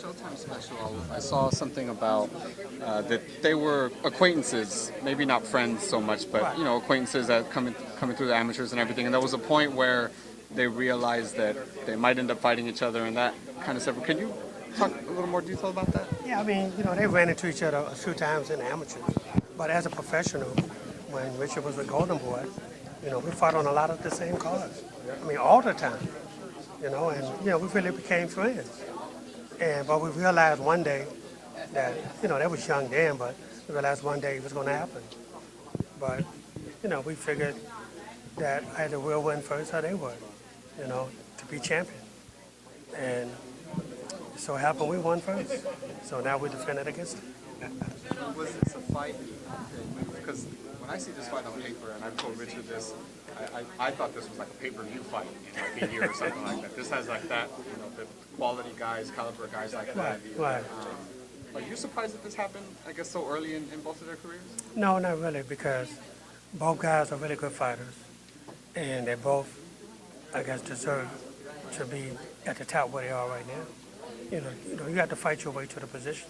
Showtime special, I saw something about that they were acquaintances, maybe not friends so much, but you know, acquaintances that coming through the amateurs and everything. And there was a point where they realized that they might end up fighting each other, and that kind of stuff. Can you talk a little more detail about that? Yeah, I mean, they ran into each other a few times in the amateurs. But as a professional, when Richard was with Golden Boy, we fought on a lot of the same cards. I mean, all the time, and, we really became friends. But we realized one day that, that was young then, but we realized one day it was going to happen. But, we figured that either we'll win first or they would, to be champion. And so it happened we won first. So now we defended against them. Was this a fight? Because when I see this fight on paper, and I've told Richard this, I thought this was like a pay-per-view fight, like a year or something like that. This has like that, the quality guys, caliber guys like that. Right. Are you surprised that this happened, I guess, so early in both of their careers? No, not really, because both guys are really good fighters. And they both, I guess, deserve to be at the top where they are right now. You have to fight your way to the position.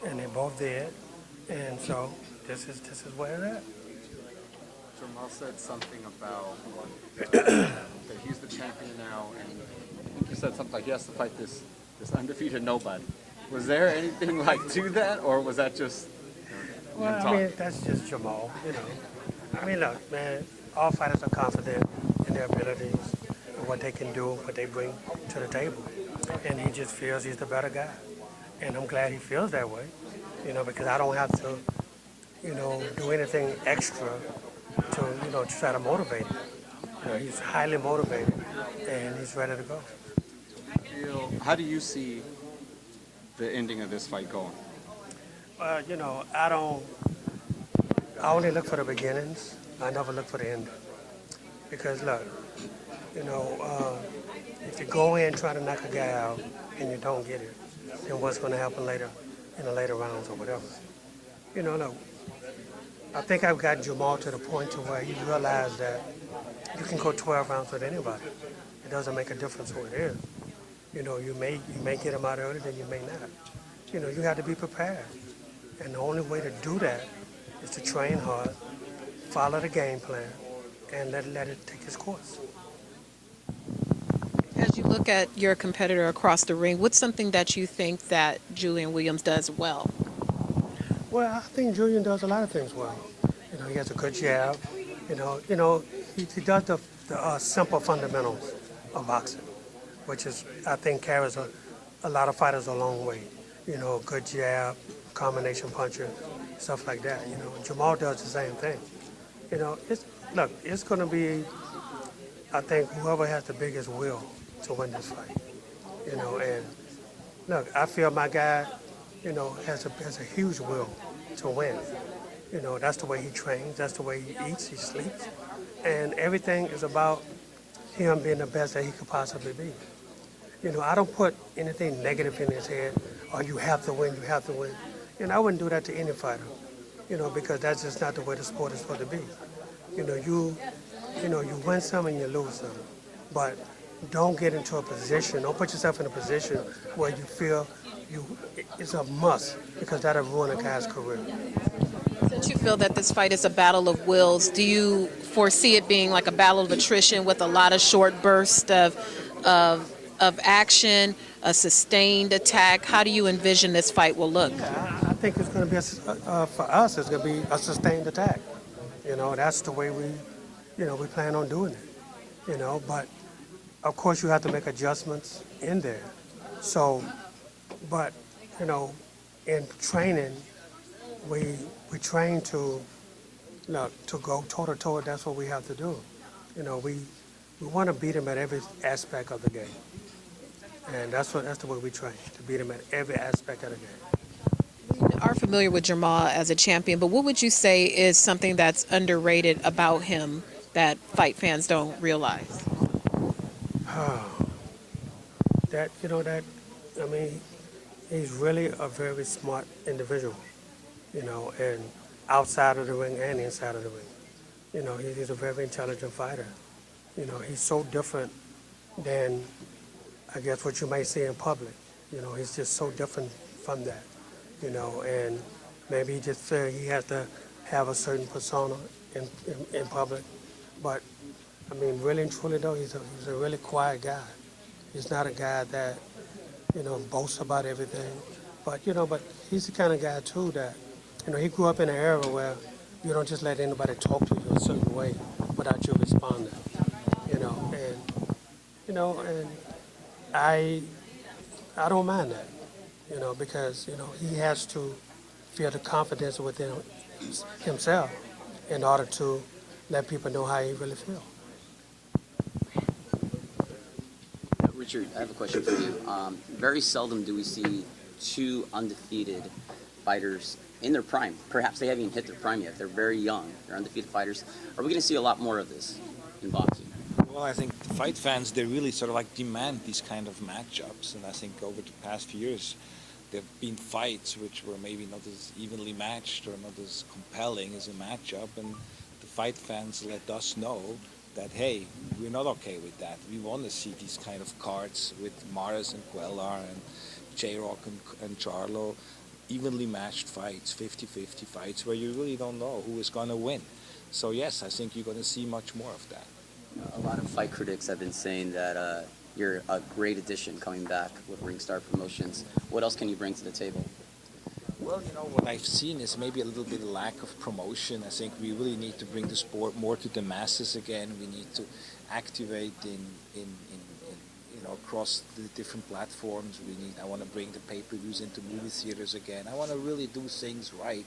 And they both did. And so this is where it's at. Jermall said something about that he's the champion now, and I think you said something like he has to fight this undefeated nobody. Was there anything like to that, or was that just Well, I mean, that's just Jermall, I mean, look, man, all fighters are confident in their abilities, and what they can do, what they bring to the table. And he just feels he's the better guy. And I'm glad he feels that way, because I don't have to, do anything extra to try to motivate him. He's highly motivated, and he's ready to go. How do you see the ending of this fight going? Well, I only look for the beginnings. I never look for the ending. Because look, if you go in trying to knock a guy out and you don't get it, then what's going to happen later in the later rounds or whatever? Look, I think I've got Jermall to the point to where he realized that you can go 12 rounds with anybody. It doesn't make a difference who it is. You may get him out early, then you may not. You have to be prepared. And the only way to do that is to train hard, follow the game plan, and let it take its course. As you look at your competitor across the ring, what's something that you think that Julian Williams does well? Well, I think Julian does a lot of things well. He has a good jab. He does the simple fundamentals of boxing, which is, I think, carries a lot of fighters a long way. Good jab, combination puncher, stuff like that. Jermall does the same thing. It's going to be, I think, whoever has the biggest will to win this fight. And look, I feel my guy, has a huge will to win. That's the way he trains, that's the way he eats, he sleeps, and everything is about him being the best that he could possibly be. I don't put anything negative in his head, or you have to win, you have to win. I wouldn't do that to any fighter, because that's just not the way the sport is supposed to be. You win some and you lose some, but don't get into a position, don't put yourself in a position where you feel it's a must, because that'll ruin a guy's career. Since you feel that this fight is a battle of wills, do you foresee it being like a battle of attrition with a lot of short bursts of action, a sustained attack? How do you envision this fight will look? Yeah, I think it's going to be, for us, it's going to be a sustained attack. That's the way we plan on doing it. But of course you have to make adjustments in there. So, but, in training, we train to go toe-to-toe. That's what we have to do. We want to beat him at every aspect of the game. And that's the way we train, to beat him at every aspect of the game. We are familiar with Jermall as a champion, but what would you say is something that's underrated about him that fight fans don't realize? He's really a very smart individual, and outside of the ring and inside of the ring. He's a very intelligent fighter. He's so different than, I guess, what you might see in public. You know, he's just so different from that, you know, and maybe he just feel he has to have a certain persona in public. But, I mean, really and truly, though, he's a really quiet guy. He's not a guy that, you know, boasts about everything. But, you know, but he's the kind of guy, too, that, you know, he grew up in an era where you don't just let anybody talk to you a certain way without you responding, and I don't mind that, you know, because, you know, he has to feel the confidence within himself in order to let people know how he really feels. Richard, I have a question for you. Very seldom do we see two undefeated fighters in their prime. Perhaps they haven't even hit their prime yet. They're very young. They're undefeated fighters. Are we going to see a lot more of this in boxing? Well, I think the fight fans, they really sort of like demand these kind of matchups. And I think over the past few years, there have been fights which were maybe not as evenly matched or not as compelling as a matchup. And the fight fans let us know that, hey, we're not okay with that. We want to see these kind of cards with Mares and Cuellar and J-Rock and Charlo, evenly matched fights, 50-50 fights, where you really don't know who is going to win. So yes, I think you're going to see much more of that. A lot of fight critics have been saying that you're a great addition coming back with Ringstar Promotions. What else can you bring to the table? Well, you know, what I've seen is maybe a little bit of lack of promotion. I think we really need to bring the sport more to the masses again. We need to activate across the different platforms. I want to bring the pay-per-views into movie theaters again. I want to really do things right.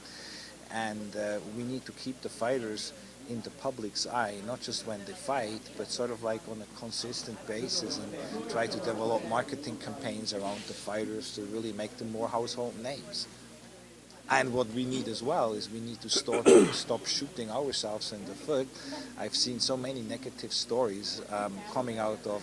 And we need to keep the fighters in the public's eye, not just when they fight, but sort of like on a consistent basis, and try to develop marketing campaigns around the fighters to really make them more household names. And what we need as well is we need to stop shooting ourselves in the foot. I've seen so many negative stories coming out of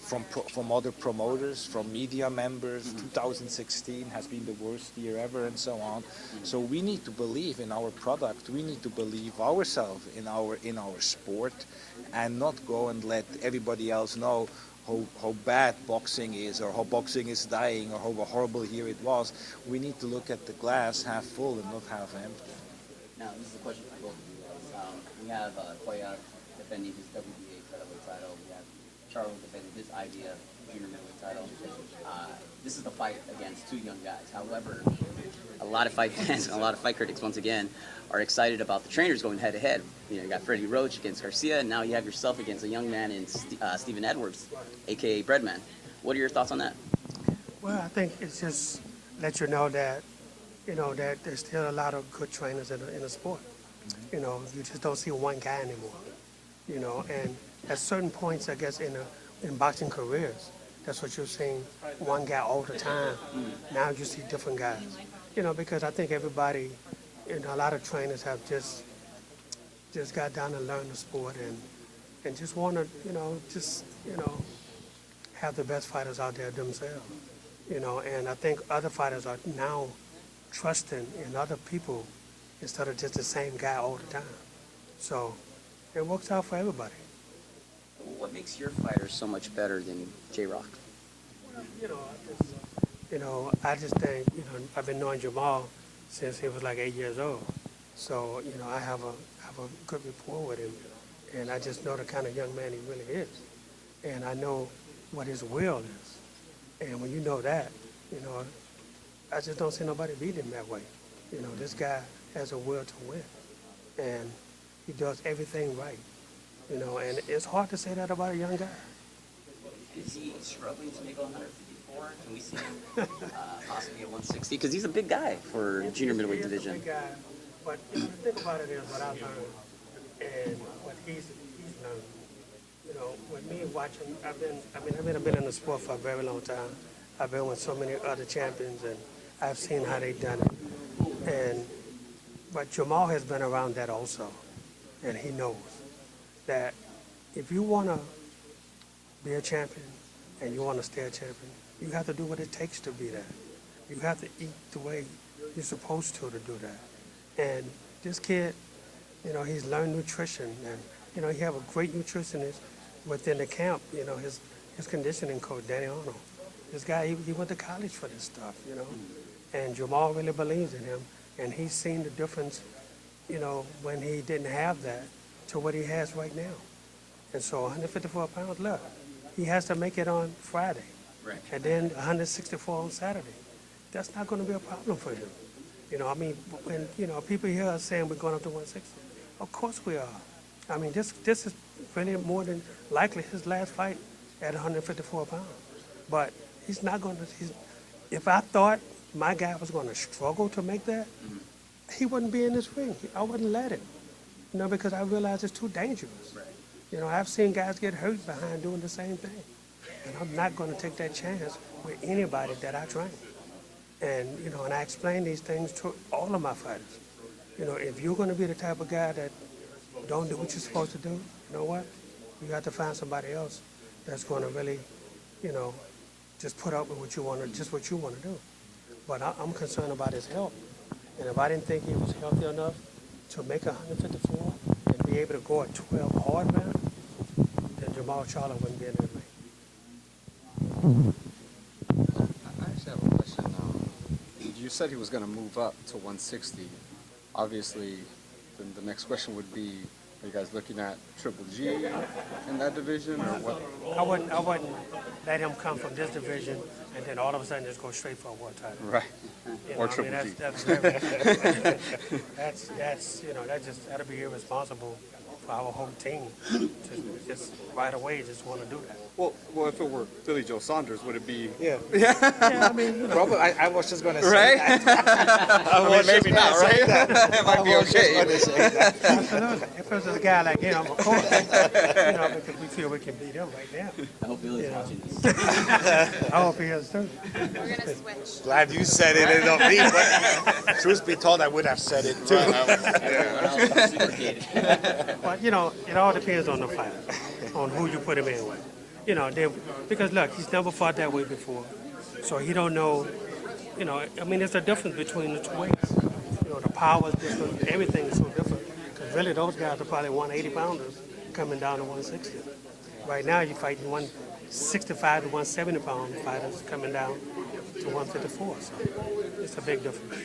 from other promoters, from media members. 2016 has been the worst year ever, and so on. So we need to believe in our product. We need to believe ourselves in our sport, and not go and let everybody else know how bad boxing is, or how boxing is dying, or how horrible here it was. We need to look at the glass half full and not half empty. Now, this is a question for both of you guys. We have Cuellar defending his WBA featherweight title. We have Charlo defending his IBF junior middleweight title. This is the fight against two young guys. However, a lot of fight fans and a lot of fight critics, once again, are excited about the trainers going head-to-head. You know, you got Freddie Roach against Garcia, and now you have yourself against a young man in Stephen Edwards, a.k.a. Breadman. What are your thoughts on that? Well, I think it's just let you know that, you know, that there's still a lot of good trainers in the sport. You know, you just don't see one guy anymore. You know, and at certain points, I guess, in boxing careers, that's what you're seeing, one guy all the time. Now you see different guys. You know, because I think everybody, you know, a lot of trainers have just got down and learned the sport and just want to, have the best fighters out there themselves. You know, and I think other fighters are now trusting in other people instead of just the same guy all the time. So it works out for everybody. What makes your fighter so much better than J-Rock? Well, I just think, I've been knowing Jermall since he was like 8 years old. So, I have a good rapport with him. And I just know the kind of young man he really is. And I know what his will is. And when you know that, I just don't see nobody beat him that way. This guy has a will to win. And he does everything right. And it's hard to say that about a young guy. Is he struggling to make 154? Can we see him possibly at 160? Because he's a big guy for junior middleweight division. He's a big guy, but the thing about it is what I've learned and what he's learned. With me watching, I've been in the sport for a very long time. I've been with so many other champions, and I've seen how they've done it. But Jermall has been around that also, and he knows that if you want to be a champion and you want to stay a champion, you have to do what it takes to be that. You have to eat the way you're supposed to do that. And this kid, he's learned nutrition, and he have a great nutritionist within the camp. His conditioning coach, Danny Arnold, This guy, he went to college for this stuff, you know. And Jermall really believes in him, and he's seen the difference, you know, when he didn't have that to what he has right now. And so 154 pounds, look, he has to make it on Friday. Right. And then 164 on Saturday. That's not going to be a problem for him. You know, I mean, when, you know, people here are saying we're going up to 160. Of course we are. I mean, this is really more than likely his last fight at 154 pounds. But he's not going to, if I thought my guy was going to struggle to make that, he wouldn't be in this ring. I wouldn't let him, you know, because I realize it's too dangerous. Right. You know, I've seen guys get hurt behind doing the same thing. And I'm not going to take that chance with anybody that I train. And, you know, and I explain these things to all of my fighters. You know, if you're going to be the type of guy that don't do what you're supposed to do, you know what? You got to find somebody else that's going to really, you know, just put up with what you want to, just what you want to do. But I'm concerned about his health. And if I didn't think he was healthy enough to make 154 and be able to go at 12 hard rounds, then Jermall Charlo wouldn't be in that ring. I actually have a question now. You said he was going to move up to 160. Obviously, then the next question would be, are you guys looking at Triple G in that division, or what? I wouldn't let him come from this division and then all of a sudden just go straight for a world title. Right. You Or know, Triple I G. mean, that's you know, that'd be irresponsible for our whole team to just right away just want to do that. Well, if it were Billy Joe Saunders, would it be? Yeah. Yeah, I mean, you know, Probably, I was just going to say Right? that. I mean, maybe not, right? It might be okay. absolutely. If it was a guy like him, of course, you know, because we feel we can beat him right now. I hope Billy's Yeah. watching this. I hope he is too. We're going to switch. Glad you said it and not me, but truth be told, I would have said it too. Everyone else is reciprocated. But you know, it all depends on the fighter, on who you put him in with. You know, because look, he's never fought that way before, so he don't know. You know, I mean, there's a difference between the two weights. You know, the power is different. Everything is so different. Because really, those guys are probably 180 pounders coming down to 160. Right now, you're fighting 165 to 170 pound fighters coming down to 154. So it's a big difference.